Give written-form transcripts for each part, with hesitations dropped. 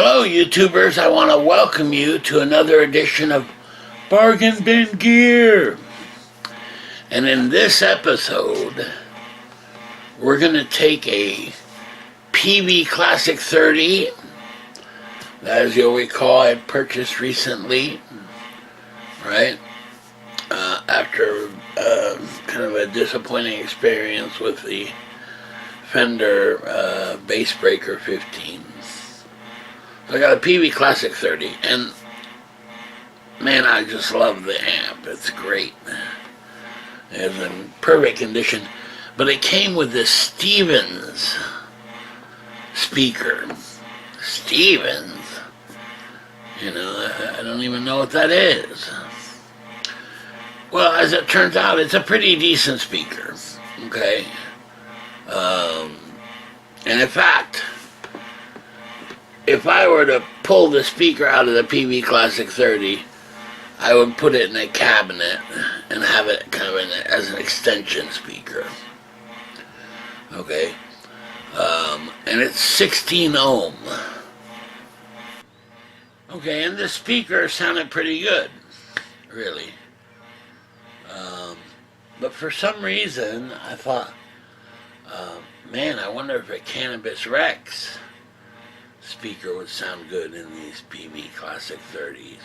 Hello YouTubers, I want to welcome you to another edition of Bargain Bin Gear. And in this episode, we're going to take a Peavey Classic 30, that as you'll recall I purchased recently, right? After kind of a disappointing experience with the Fender Bass Breaker 15. I got a Peavey Classic 30, and man, I just love the amp. It's great. It's in perfect condition, but it came with this Stevens speaker. Stevens? You know, I don't even know what that is. Well, as it turns out, it's a pretty decent speaker, okay? And in fact, if I were to pull the speaker out of the Peavey Classic 30, I would put it in a cabinet and have it kind of as an extension speaker. Okay? And it's 16 ohm. Okay, and the speaker sounded pretty good, really. But for some reason, I thought, man, I wonder if a Cannabis Rex speaker would sound good in these Peavey Classic 30s.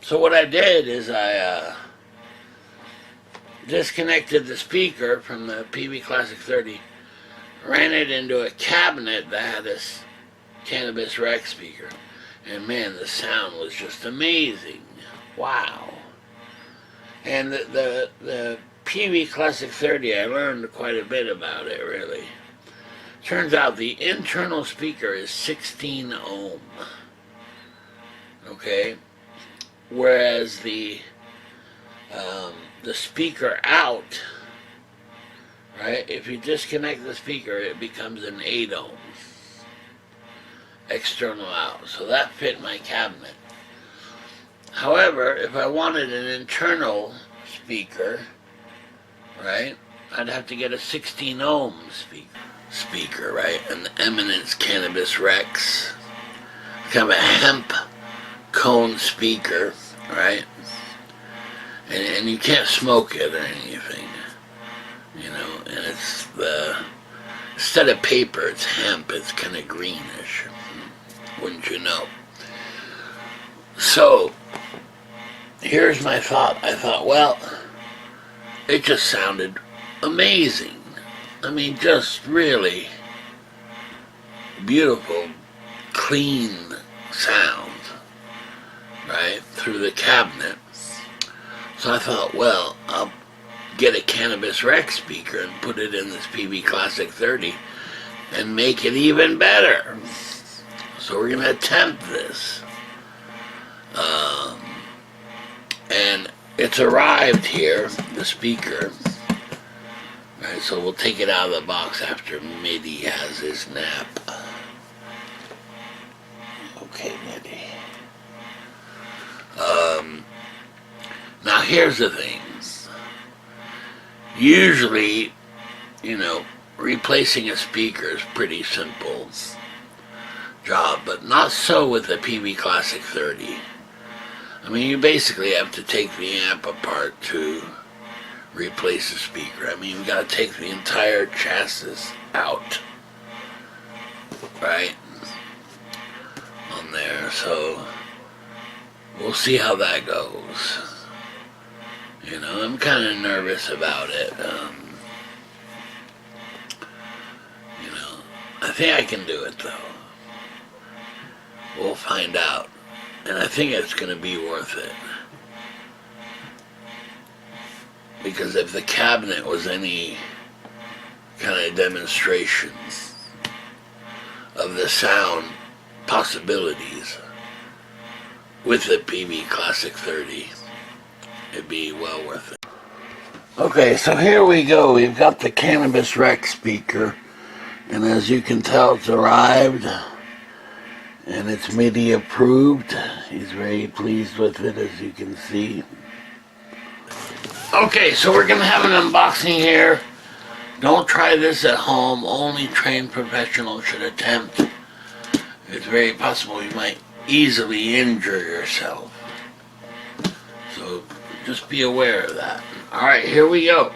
So what I did is I disconnected the speaker from the Peavey Classic 30, ran it into a cabinet that had this Cannabis Rex speaker, and man, the sound was just amazing. Wow. And the Peavey Classic 30, I learned quite a bit about it, really. Turns out the internal speaker is 16 ohm, okay? Whereas the speaker out, right, if you disconnect the speaker, it becomes an 8 ohm external out. So that fit my cabinet. However, if I wanted an internal speaker, right, I'd have to get a 16 ohm speaker, right, an Eminence Cannabis Rex, kind of a hemp cone speaker, right, and you can't smoke it or anything, you know, and it's instead of paper, it's hemp. It's kind of greenish, wouldn't you know? So here's my thought. I thought, well, it just sounded amazing. I mean, just really beautiful, clean sound, right, through the cabinet. So I thought, well, I'll get a Cannabis Rex speaker and put it in this Peavey Classic 30 and make it even better. So we're going to attempt this. And it's arrived here, the speaker. Alright, so we'll take it out of the box after Mitty has his nap. Okay, Mitty. Now here's the thing. Usually, you know, replacing a speaker is pretty simple job, but not so with the Peavey Classic 30. I mean, you basically have to take the amp apart to replace the speaker. I mean, you've got to take the entire chassis out, right, on there. So we'll see how that goes. You know, I'm kind of nervous about it. You know, I think I can do it, though. We'll find out. And I think it's going to be worth it. Because if the cabinet was any kind of demonstration of the sound possibilities with the Peavey Classic 30, it'd be well worth it. Okay, so here we go. We've got the Cannabis Rex speaker, and as you can tell, it's arrived, and it's MIDI approved. He's very pleased with it, as you can see. Okay, so we're going to have an unboxing here. Don't try this at home. Only trained professionals should attempt it's very possible you might easily injure yourself. So just be aware of that. Alright, here we go.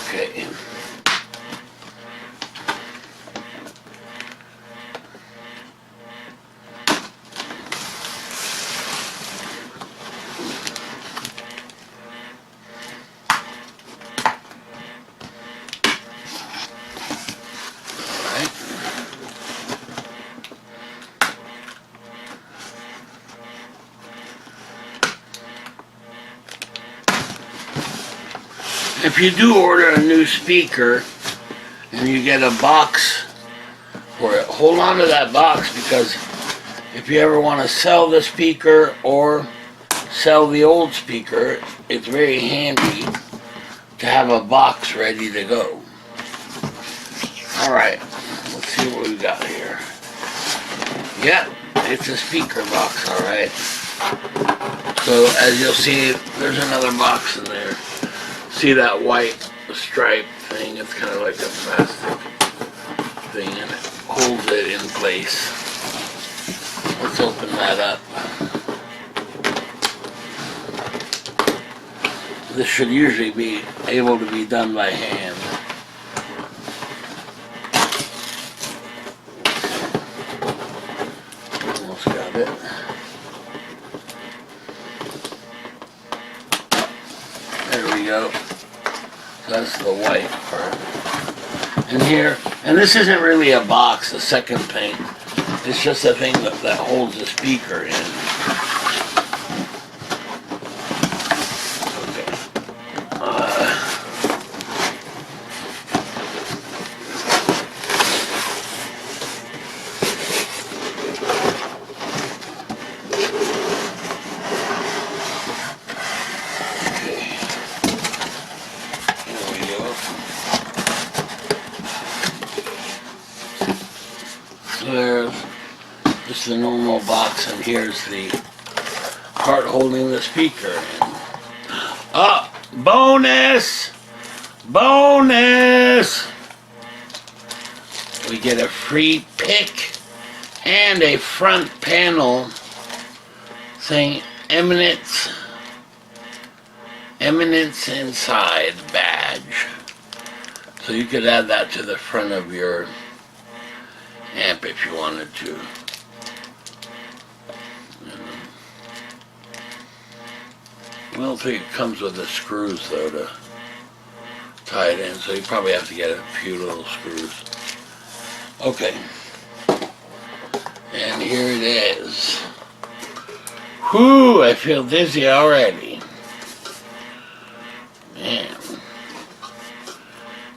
Okay. If you do order a new speaker and you get a box for it, hold on to that box, because if you ever want to sell the speaker or sell the old speaker, it's very handy to have a box ready to go. Alright, let's see what we got here. Yep, it's a speaker box, alright. So as you'll see, there's another box in there. See that white stripe thing? It's kind of like a plastic thing, and it holds it in place. Let's open that up. This should usually be able to be done by hand. Almost got it. There we go. That's the white part. And here, and this isn't really a box, the second thing. It's just a thing that holds the speaker in. There's just the normal box, and here's the part holding the speaker in. Oh, bonus! Bonus! We get a free pick and a front panel saying Eminence Inside badge. So you could add that to the front of your amp if you wanted to. I don't think it comes with the screws though to tie it in, so you probably have to get a few little screws. Okay. And here it is. Whew, I feel dizzy already. Man.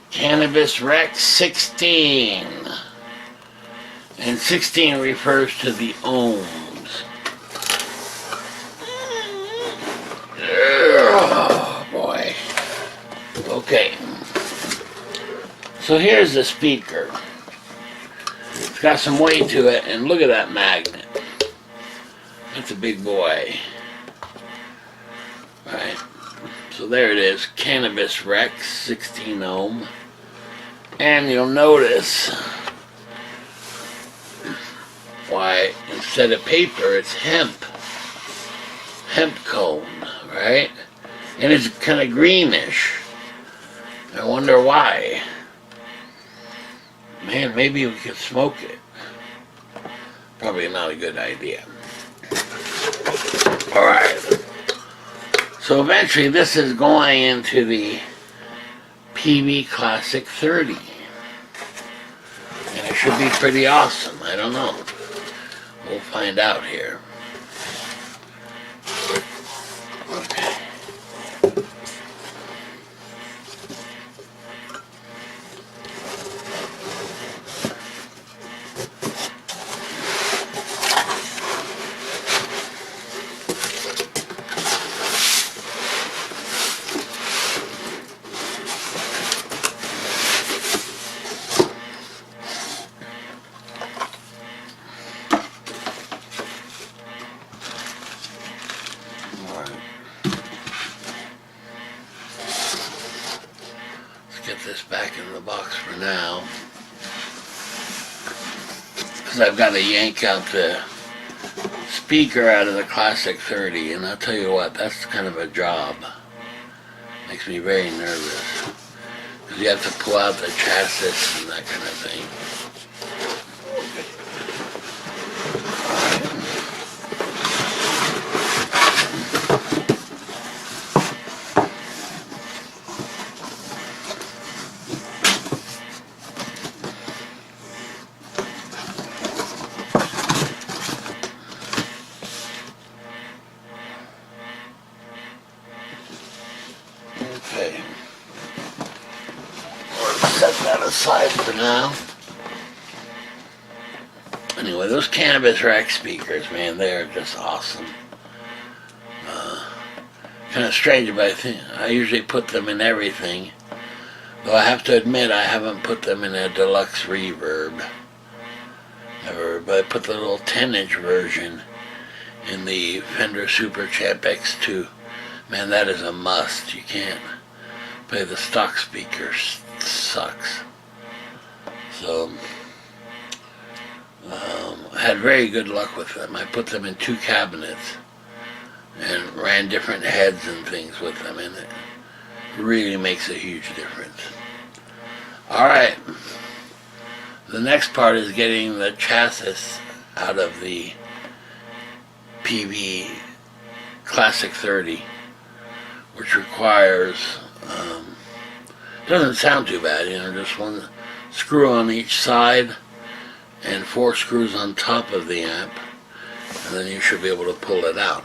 Cannabis Rex 16. And 16 refers to the ohms. Oh boy. Okay. So here's the speaker. It's got some weight to it, and look at that magnet. That's a big boy. Right. So there it is, Cannabis Rex 16 ohm. And you'll notice why instead of paper it's hemp cone, right? And it's kind of greenish. I wonder why. Man, maybe we could smoke it. Probably not a good idea. Alright. So eventually this is going into the Peavey Classic 30. And it should be pretty awesome. I don't know. We'll find out here. Okay. in the box for now, because I've got to yank out the speaker out of the Classic 30, and I'll tell you what, that's kind of a job. Makes me very nervous, because you have to pull out the chassis and that kind of thing. Okay, let's set that aside for now. Anyway, those Cannabis rack speakers, man, they're just awesome. Kind of strange, but I usually put them in everything. Though I have to admit, I haven't put them in a deluxe reverb ever, but I put the little 10-inch version in the Fender Super Champ X2. Man, that is a must. You can't play the stock speaker. Sucks. So, I had very good luck with them. I put them in 2 cabinets and ran different heads and things with them, and it really makes a huge difference. Alright, the next part is getting the chassis out of the peavey Classic 30, which requires, doesn't sound too bad, you know, just one screw on each side and 4 screws on top of the amp, and then you should be able to pull it out.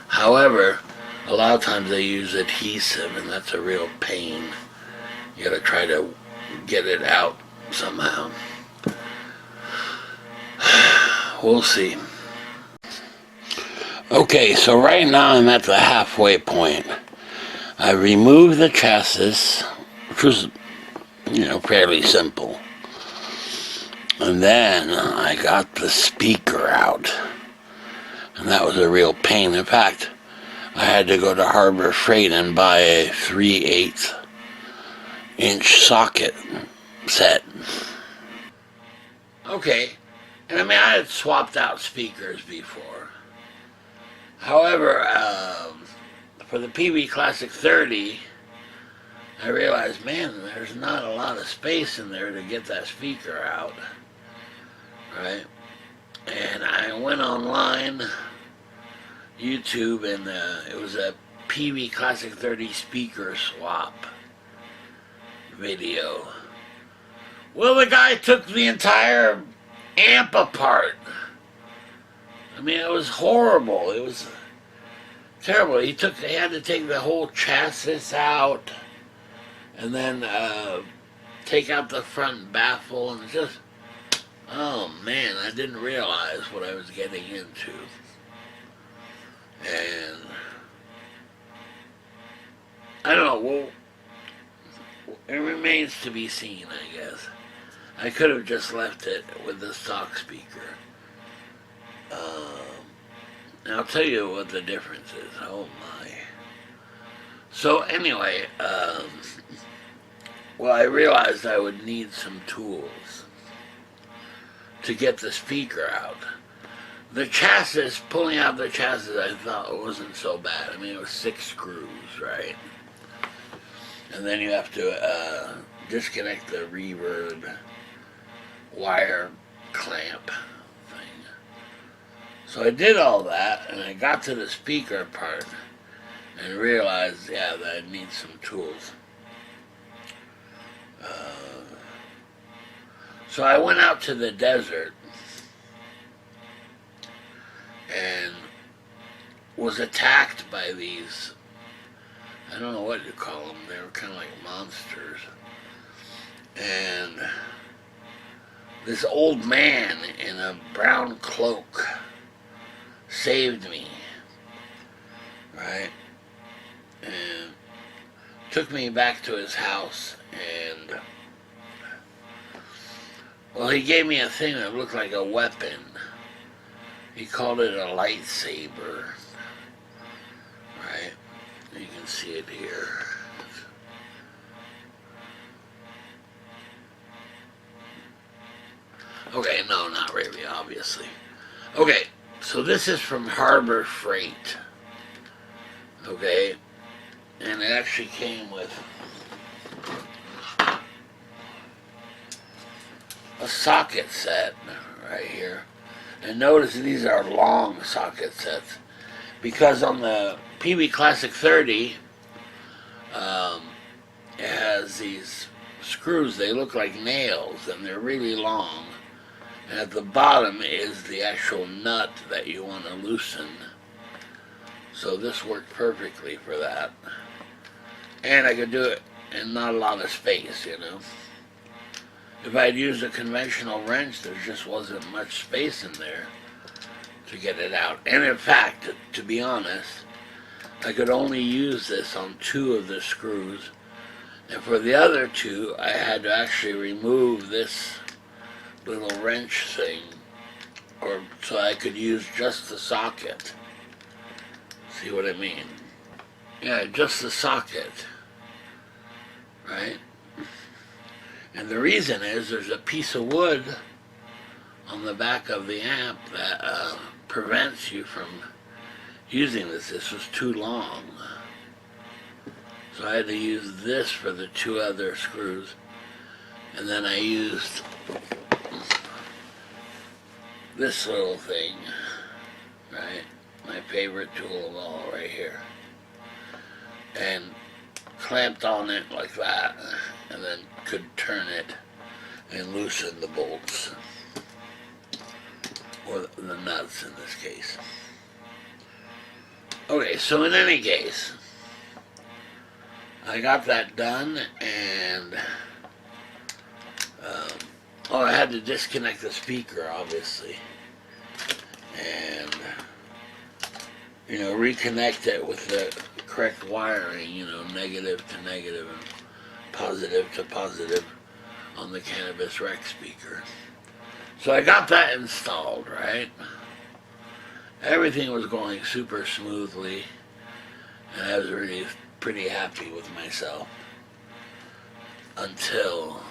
However, a lot of times they use adhesive, and that's a real pain. You gotta try to get it out somehow. We'll see. Okay, so right now I'm at the halfway point. I removed the chassis, which was, you know, fairly simple. And then I got the speaker out. And that was a real pain. In fact, I had to go to Harbor Freight and buy a 3/8 inch socket set. Okay, and I mean, I had swapped out speakers before. However, for the peavey Classic 30, I realized, man, there's not a lot of space in there to get that speaker out, right? And I went online, YouTube, and it was a peavey Classic 30 speaker swap video. Well, the guy took the entire amp apart. I mean, it was horrible. It was terrible. He had to take the whole chassis out, and then take out the front baffle, and just, oh man, I didn't realize what I was getting into. And I don't know, well, it remains to be seen, I guess. I could have just left it with the stock speaker. And I'll tell you what the difference is. Oh my. So anyway, well, I realized I would need some tools to get the speaker out. The chassis, pulling out the chassis, I thought it wasn't so bad. I mean, it was 6 screws, right? And then you have to disconnect the reverb wire clamp thing. So I did all that, and I got to the speaker part and realized, yeah, that I need some tools. So I went out to the desert and was attacked by these, I don't know what you call them, they were kind of like monsters. And this old man in a brown cloak saved me, right? And took me back to his house, and well, he gave me a thing that looked like a weapon. He called it a lightsaber, right? You can see it here. Okay, no, not really, obviously. Okay, so this is from Harbor Freight. Okay, and it actually came with a socket set right here. And notice these are long socket sets, because on the Peavey Classic 30, it has these screws. They look like nails, and they're really long. And at the bottom is the actual nut that you want to loosen. So this worked perfectly for that. And I could do it in not a lot of space, you know. If I'd used a conventional wrench, there just wasn't much space in there to get it out. And in fact, to be honest, I could only use this on 2 of the screws. And for the other 2, I had to actually remove this little wrench thing, or so I could use just the socket. See what I mean? Yeah, just the socket, right? And the reason is there's a piece of wood on the back of the amp that prevents you from using this. This was too long. So I had to use this for the 2 other screws. And then I used this little thing, right? My favorite tool of all right here. And clamped on it like that, and then could turn it and loosen the bolts, or the nuts in this case. Okay, so in any case, I got that done, and I had to disconnect the speaker, obviously, and reconnect it with the correct wiring, negative to negative and positive to positive on the Cannabis Rex speaker. So I got that installed, right? Everything was going super smoothly, and I was really pretty happy with myself until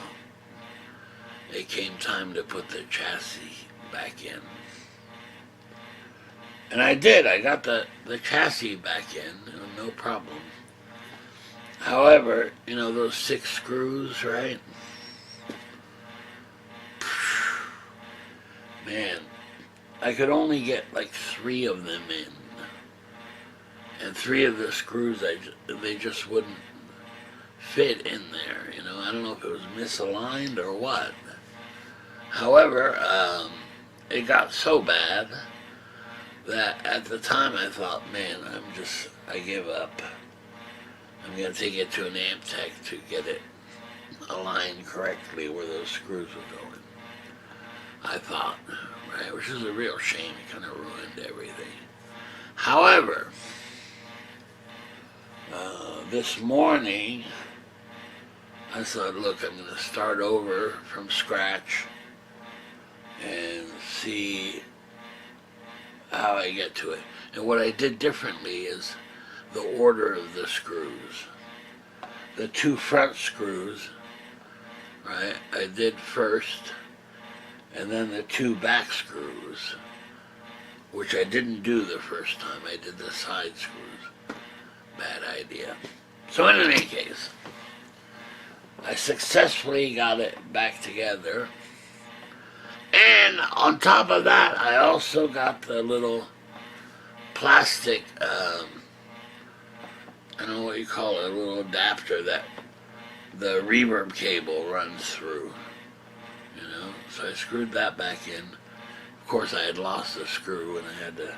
it came time to put the chassis back in. And I did. I got the chassis back in, no problem. However, those 6 screws, right? Man, I could only get like 3 of them in. And 3 of the screws, they just wouldn't fit in there, I don't know if it was misaligned or what. However, it got so bad that at the time I thought, man, I give up. I'm going to take it to an amp tech to get it aligned correctly where those screws were going. I thought, right, which is a real shame. It kind of ruined everything. However, this morning, I thought, look, I'm going to start over from scratch and see how I get to it. And what I did differently is the order of the screws. The 2 front screws, right, I did first, and then the 2 back screws, which I didn't do the first time. I did the side screws. Bad idea. So in any case, I successfully got it back together. And on top of that, I also got the little plastic, I don't know what you call it, a little adapter that the reverb cable runs through, So I screwed that back in. Of course, I had lost the screw and I had to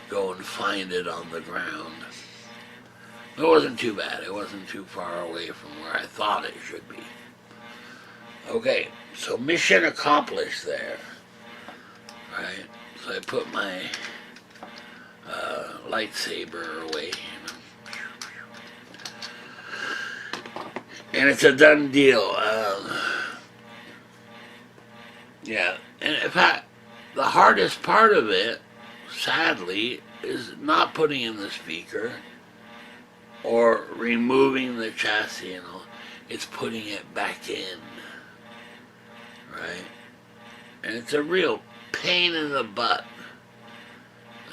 go and find it on the ground. It wasn't too bad. It wasn't too far away from where I thought it should be. Okay, so mission accomplished there, right? So I put my lightsaber away, and it's a done deal. Yeah, and in fact, the hardest part of it, sadly, is not putting in the speaker or removing the chassis and all. It's putting it back in, right? And it's a real pain in the butt.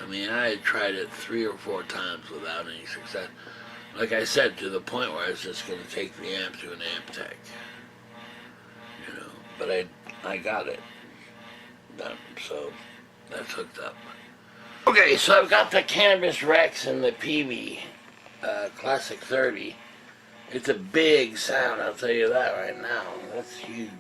I mean, I had tried it 3 or 4 times without any success. Like I said, to the point where I was just going to take the amp to an amp tech. You know, but I got it done, so that's hooked up. Okay, so I've got the Cannabis Rex and the Peavey Classic 30. It's a big sound, I'll tell you that right now. That's huge.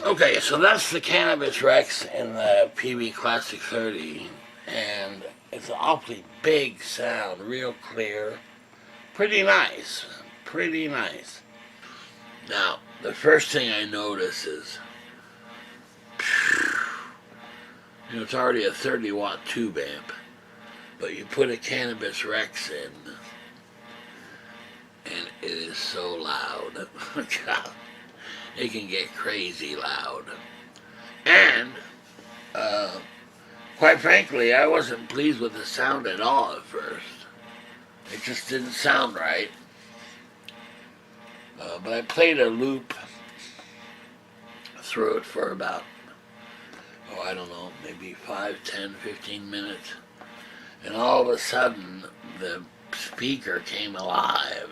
Okay, so that's the Cannabis Rex and the Peavey Classic 30, and it's an awfully big sound, real clear, pretty nice, pretty nice. Now, the first thing I notice is, you know, it's already a 30-watt tube amp, but you put a Cannabis Rex in, and it is so loud. God. It can get crazy loud. And, quite frankly, I wasn't pleased with the sound at all at first. It just didn't sound right. But I played a loop through it for about, I don't know, maybe 5, 10, 15 minutes. And all of a sudden, the speaker came alive.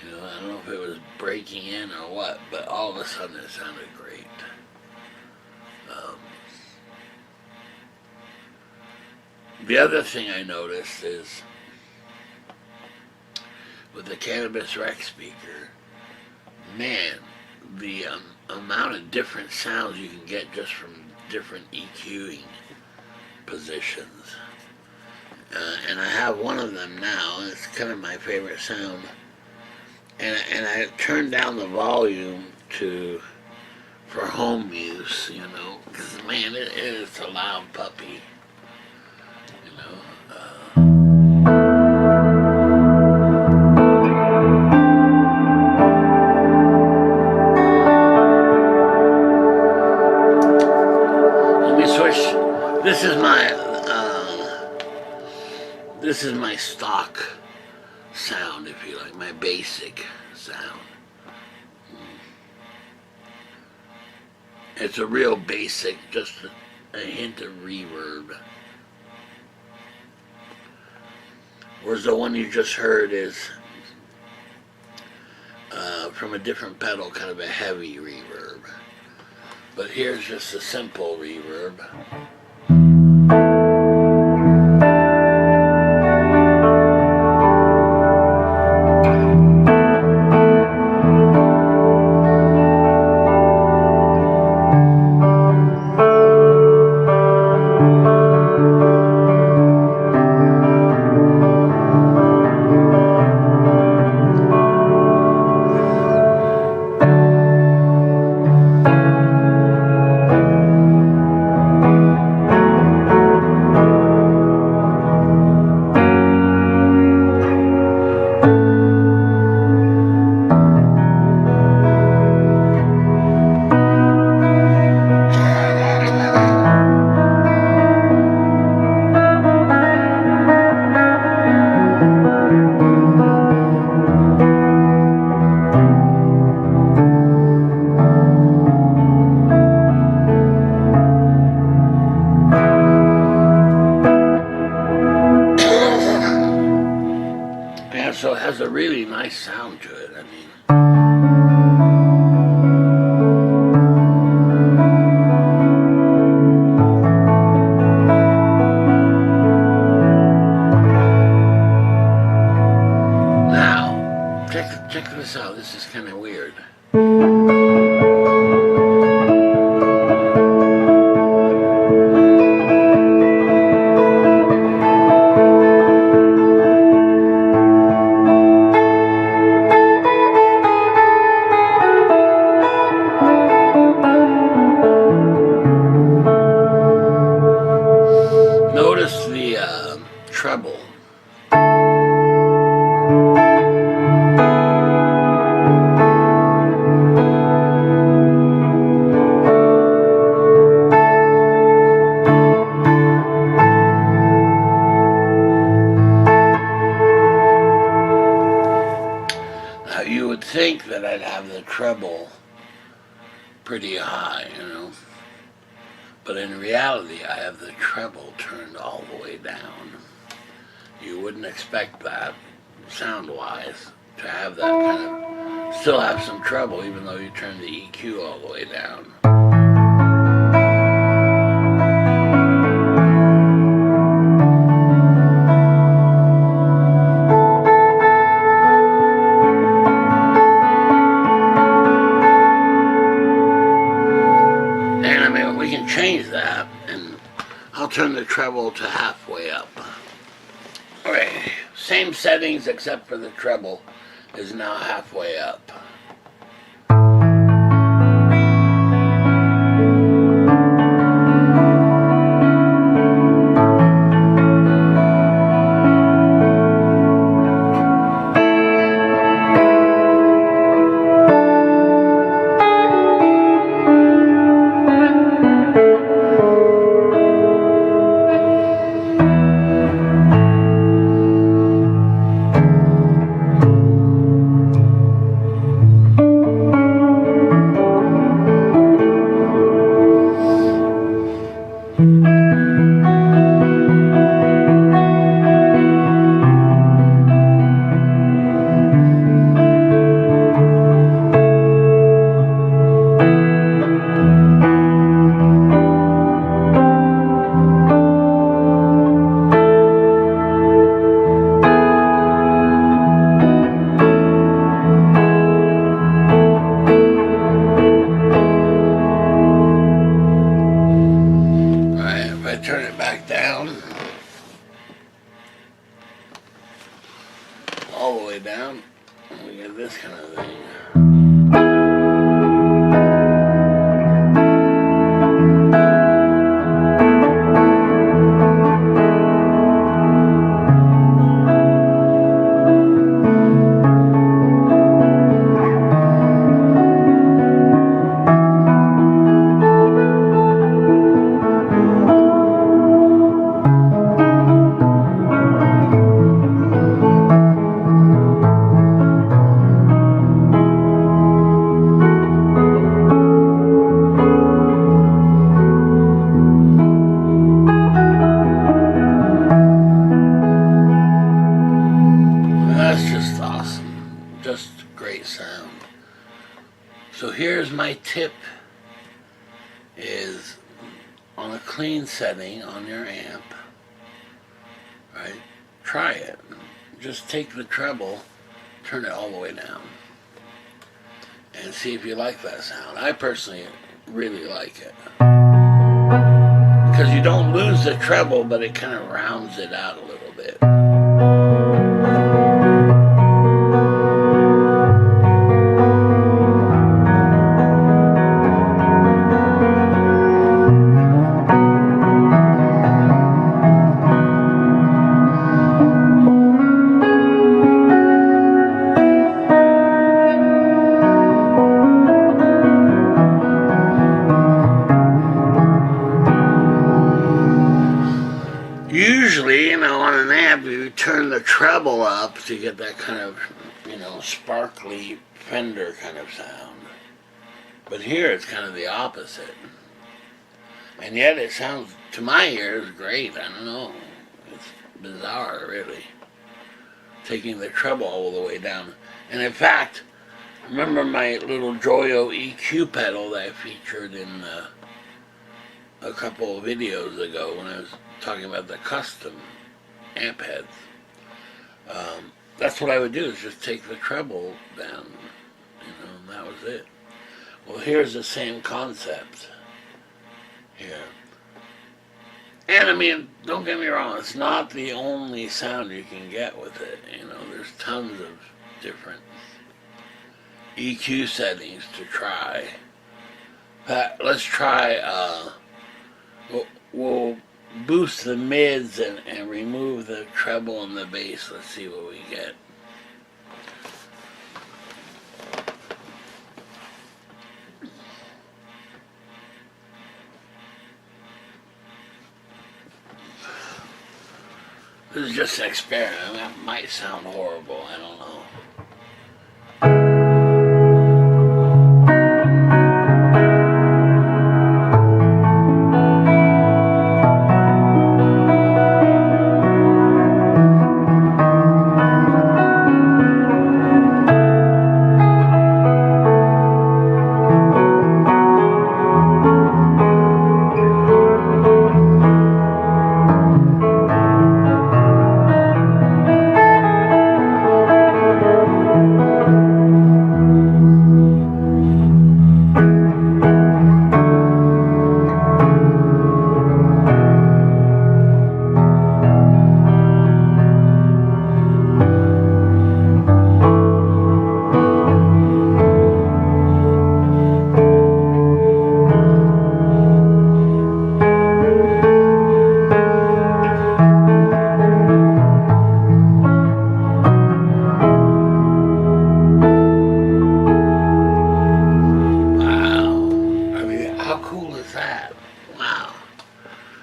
You know, I don't know if it was breaking in or what, but all of a sudden it sounded great. The other thing I noticed is with the Cannabis Rex speaker, man, the amount of different sounds you can get just from different EQing positions. And I have one of them now, and it's kind of my favorite sound. And I turned down the volume for home use, you know, because, man, it is a loud puppy, you know. Let me switch. This is my This is my stock sound, if you like, my basic sound. It's a real basic, just a hint of reverb. Whereas the one you just heard is from a different pedal, kind of a heavy reverb. But here's just a simple reverb. So it has a really nice sound to it. I mean, now check this out. This is kind of weird. Notice the treble. Now you would think that I'd have the treble pretty high, you know. But in reality, I have the treble turned all the way down. You wouldn't expect that, sound-wise, to have that kind of, still have some treble even though you turn the EQ all the way down. And I mean, we can change that, and I'll turn the treble to halfway up. Alright, same settings except for the treble is now halfway up. Turn it back down, all the way down, and we get this kind of thing. So here's my tip, is on a clean setting on your amp, right? Try it. Just take the treble, turn it all the way down, and see if you like that sound. I personally really like it. Because you don't lose the treble, but it kind of rounds it out a little bit. Usually, on an amp, you turn the treble up to get that kind of, sparkly Fender kind of sound. But here it's kind of the opposite. And yet it sounds, to my ears, great. I don't know. It's bizarre, really. Taking the treble all the way down. And in fact, remember my little Joyo EQ pedal that I featured in a couple of videos ago when I was talking about the custom amp heads. That's what I would do, is just take the treble down, and that was it. Well, here's the same concept here. And I mean, don't get me wrong, it's not the only sound you can get with it. There's tons of different EQ settings to try. Let's try, we'll boost the mids and remove the treble and the bass. Let's see what we get. This is just an experiment. That might sound horrible, I don't know.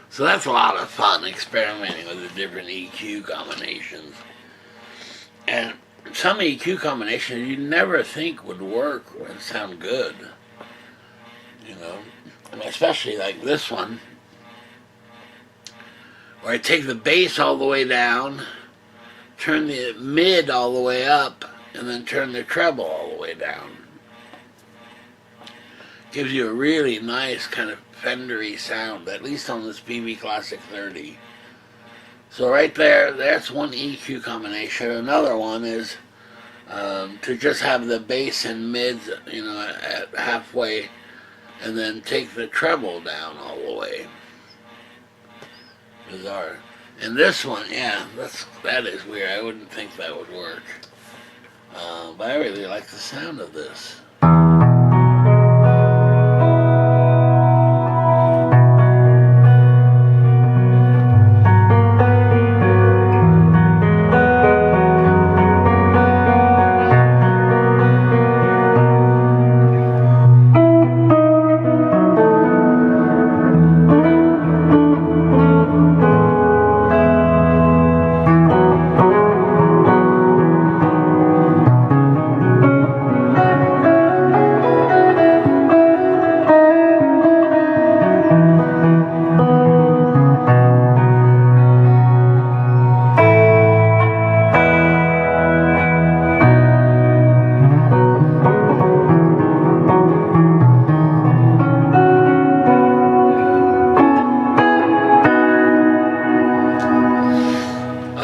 So that's a lot of fun, experimenting with the different EQ combinations. And some EQ combinations you never think would work and sound good. And especially like this one, where I take the bass all the way down, turn the mid all the way up, and then turn the treble all the way down. Gives you a really nice kind of Fendery sound, at least on this Peavey Classic 30. So right there, that's one EQ combination. Another one is to just have the bass and mids, at halfway, and then take the treble down all the way. Bizarre. And this one, yeah, that is weird. I wouldn't think that would work. But I really like the sound of this.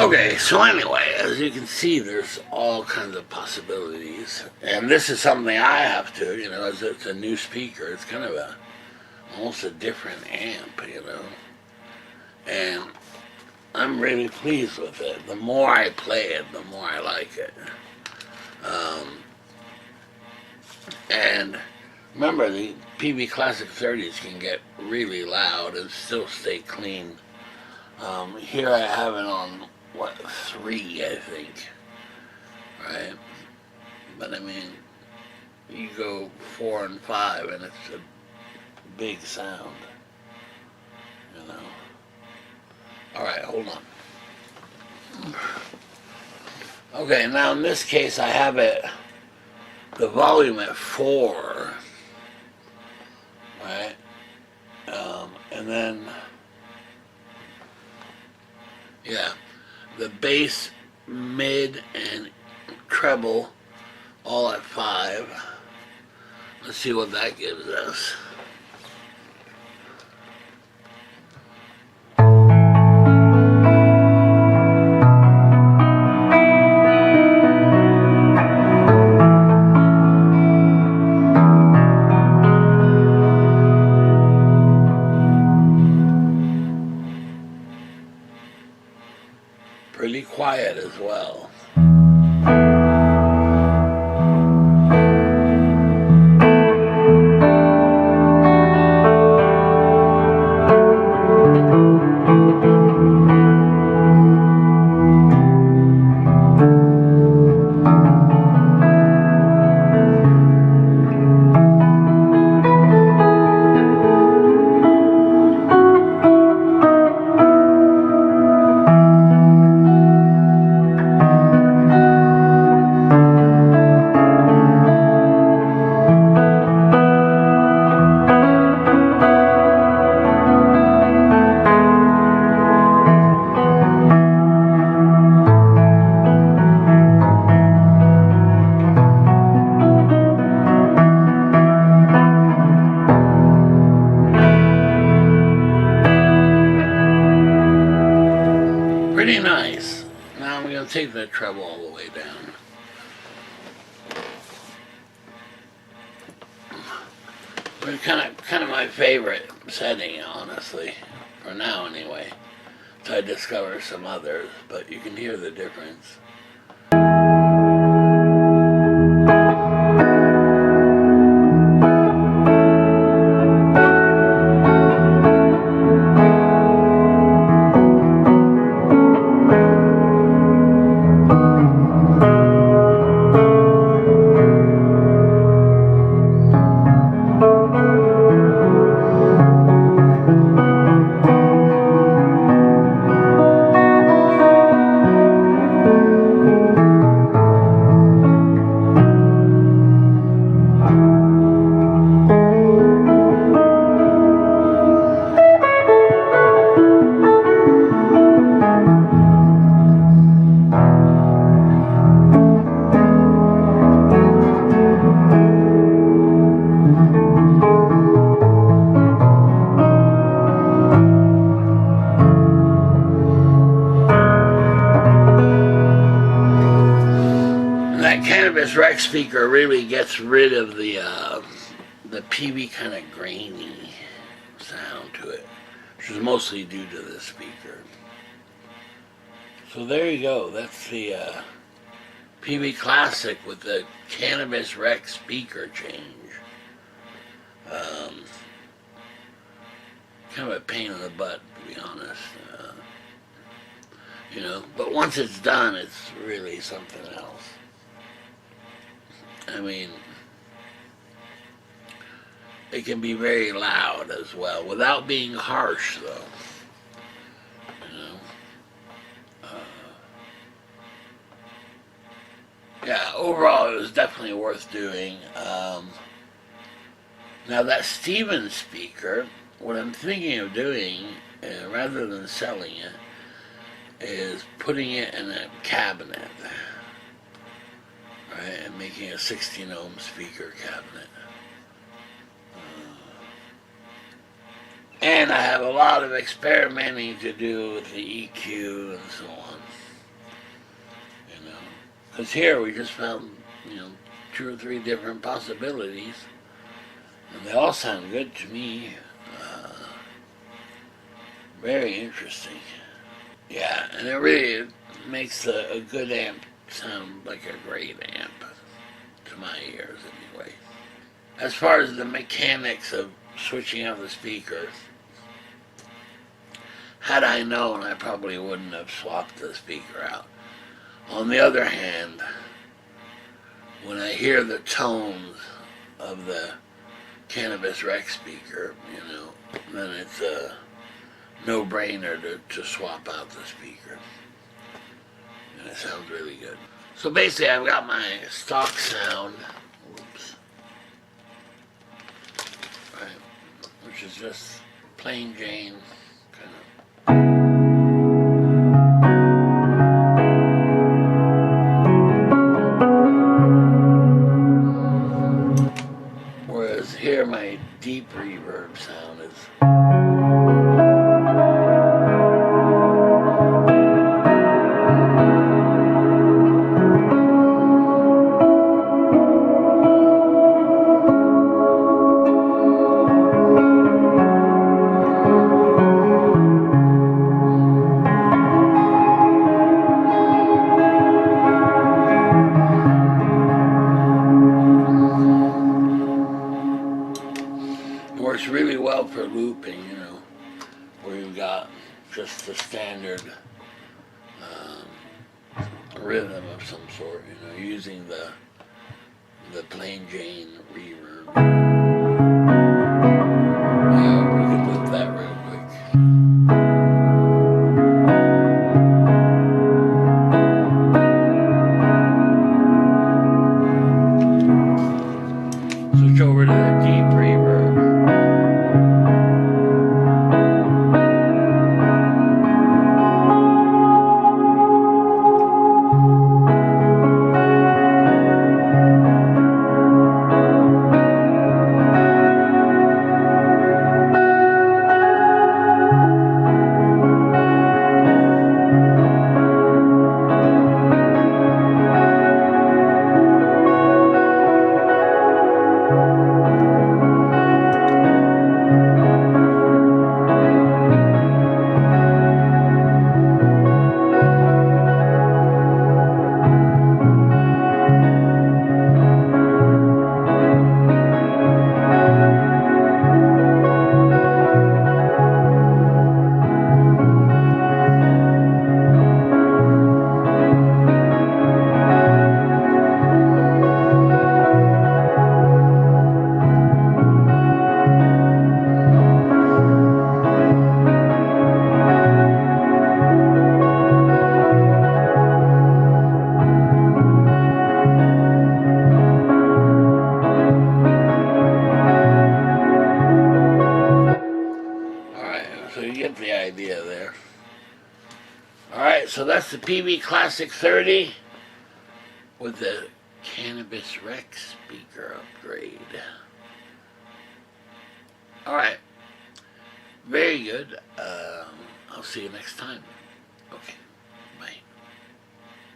Okay, so anyway, as you can see, there's all kinds of possibilities. And this is something I have to, as it's a new speaker. It's kind of almost a different amp, And I'm really pleased with it. The more I play it, the more I like it. And remember, the peavey Classic 30s can get really loud and still stay clean. Here I have it on, 3, I think, right? But I mean, you go 4 and 5 and it's a big sound, All right, hold on. Okay, now in this case I have the volume at 4, right? And then, yeah, the bass, mid, and treble all at 5. Let's see what that gives us. Pretty quiet as well. Pretty nice. Now I'm going to take that treble all the way down. It's kind of my favorite setting, honestly, for now anyway. So I discover some others, but you can hear the difference. Cannabis Rex speaker really gets rid of the peavey kind of grainy sound to it, which is mostly due to the speaker. So there you go. That's the peavey Classic with the Cannabis Rex speaker change. Kind of a pain in the butt, to be honest. But once it's done, it's really something else. I mean, it can be very loud as well, without being harsh, though. Yeah, overall, it was definitely worth doing. Now, that Stevens speaker, what I'm thinking of doing, rather than selling it, is putting it in a cabinet. Right, and making a 16-ohm speaker cabinet. And I have a lot of experimenting to do with the EQ and so on. Because here we just found, 2 or 3 different possibilities, and they all sound good to me. Very interesting. Yeah, and it really makes a good amp sound like a great amp, to my ears anyway. As far as the mechanics of switching out the speakers, had I known, I probably wouldn't have swapped the speaker out. On the other hand, when I hear the tones of the Cannabis Rex speaker, then it's a no-brainer to swap out the speaker. And it sounds really good. So basically, I've got my stock sound, right, which is just plain Jane kind of. Whereas here, my deep reverb sound is. Works really well for looping, where you've got just the standard rhythm of some sort, using the plain Jane reverb. Yeah, we could loop that real quick. Switch over to the deep reverb. So you get the idea there. Alright, so that's the Peavey Classic 30 with the Cannabis Rex speaker upgrade. Alright, very good. I'll see you next time. Okay.